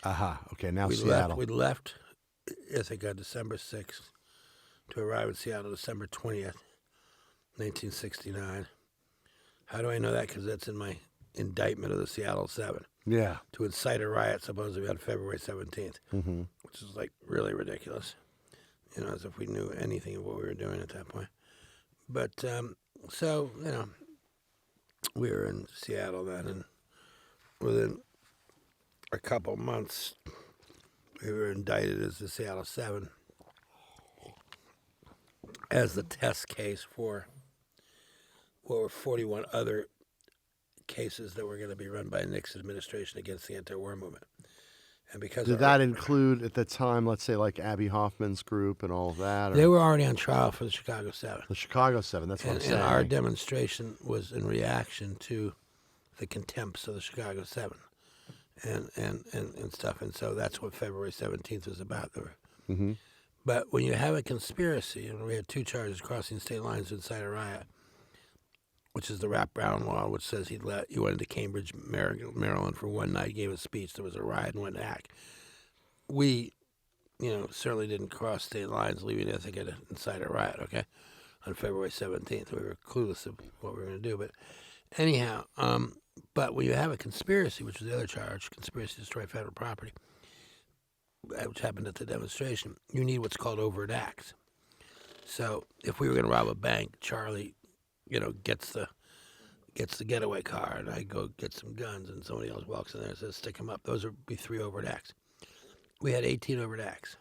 Aha. Okay, now We Seattle. We left, I think, on December 6th to arrive in Seattle December 20th, 1969. How do I know that? Because that's in my indictment of the Seattle 7. Yeah. To incite a riot supposedly on February 17th, Mm-hmm. which is like really ridiculous. You know, as if we knew anything of what we were doing at that point. But, so, you know, we were in Seattle then, and within a couple months, we were indicted as the Seattle 7 as the test case for what were 41 other cases that were going to be run by the Nixon administration against the anti-war movement. And because Did that include at the time, let's say, like Abby Hoffman's group and all of that? Or they were already on trial for the Chicago 7. the Chicago 7, that's what I'm saying. And our demonstration was in reaction to the contempts of the Chicago 7 and stuff. And so that's what February 17th was about. Mm-hmm. But when you have a conspiracy, and we had 2 charges crossing state lines to incite a riot, which is the wraparound law, which says he went into Cambridge, Maryland for one night, gave a speech, there was a riot and went back. We, certainly didn't cross state lines, leaving, I think, at incite a riot, okay, on February 17th. We were clueless of what we were going to do. But anyhow, but when you have a conspiracy, which was the other charge, conspiracy to destroy federal property, which happened at the demonstration, you need what's called overt acts. So if we were going to rob a bank, Charlie gets the getaway car, and I go get some guns, and somebody else walks in there and says, stick them up. Those would be 3 overt acts. We had 18 overt acts.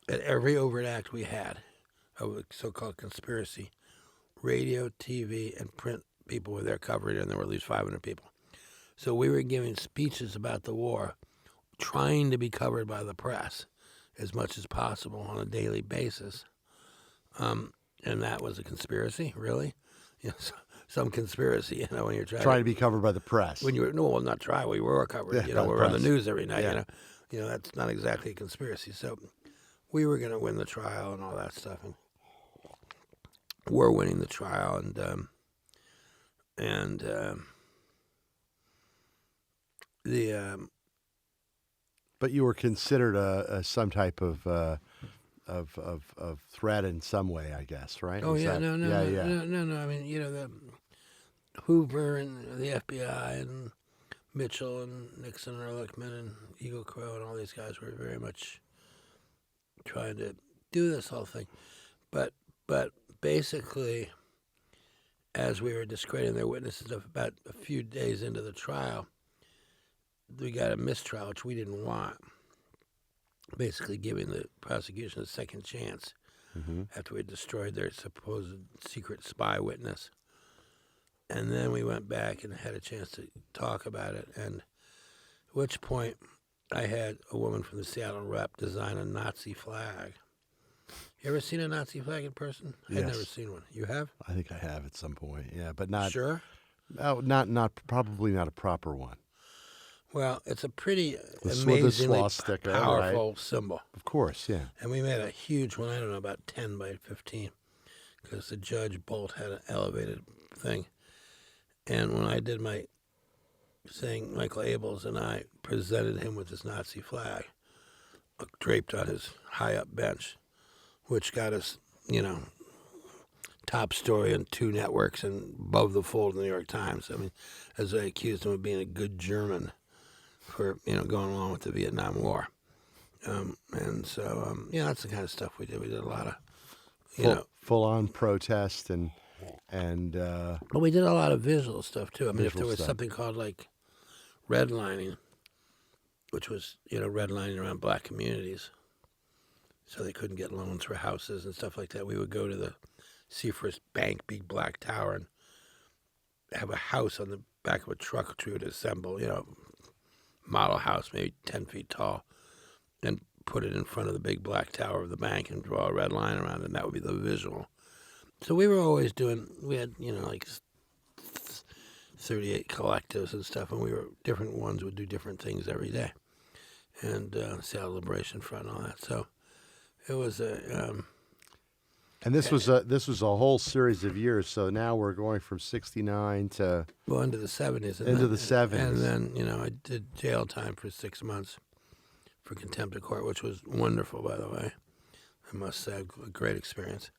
At every overt act we had, of a so-called conspiracy, radio, TV, and print people were there covering it, and there were at least 500 people. So we were giving speeches about the war, trying to be covered by the press as much as possible on a daily basis. And that was a conspiracy, really? Some conspiracy, when you're trying to be covered by the press. When you were, no, well, not try. We were covered. Yeah, we were on the news every night. Yeah. That's not exactly a conspiracy. So we were going to win the trial and all that stuff, and we're winning the trial, But you were considered some type of threat in some way, I guess, right? Oh, yeah, no. I mean, the Hoover and the FBI and Mitchell and Nixon and Ehrlichman and Eagle Crow and all these guys were very much trying to do this whole thing. But basically, as we were discrediting their witnesses, about a few days into the trial, we got a mistrial, which we didn't want, basically giving the prosecution a second chance after we had destroyed their supposed secret spy witness. And then we went back and had a chance to talk about it, and at which point I had a woman from the Seattle Rep design a Nazi flag. You ever seen a Nazi flag in person? Yes. I've never seen one. You have? I think I have at some point, yeah, but not... Sure? Oh, probably not a proper one. Well, it's a pretty with amazingly swastika, powerful right? symbol. Of course, yeah. And we made a huge one, I don't know, about 10 by 15, because the Judge Bolt had an elevated thing. And when I did my thing, Michael Abels and I presented him with this Nazi flag draped on his high-up bench, which got us, top story on 2 networks and above the fold in the New York Times. I mean, as I accused him of being a good German for, going along with the Vietnam War. And so, that's the kind of stuff we did. We did a lot of, full-on protest and But we did a lot of visual stuff, too. I mean, if there was something called, like, redlining, which was, redlining around black communities, so they couldn't get loans for houses and stuff like that, we would go to the Seafirst Bank, big black tower, and have a house on the back of a truck which we would assemble, model house, maybe 10 feet tall, and put it in front of the big black tower of the bank and draw a red line around it, and that would be the visual. So we were always we had, like 38 collectives and stuff, and different ones would do different things every day. And Seattle Liberation Front and all that. So it was and this was a whole series of years. So now we're going from 69 to... Well, into the 70s. Into the 70s. And then, I did jail time for 6 months. for contempt of court, which was wonderful, by the way. I must say, a great experience.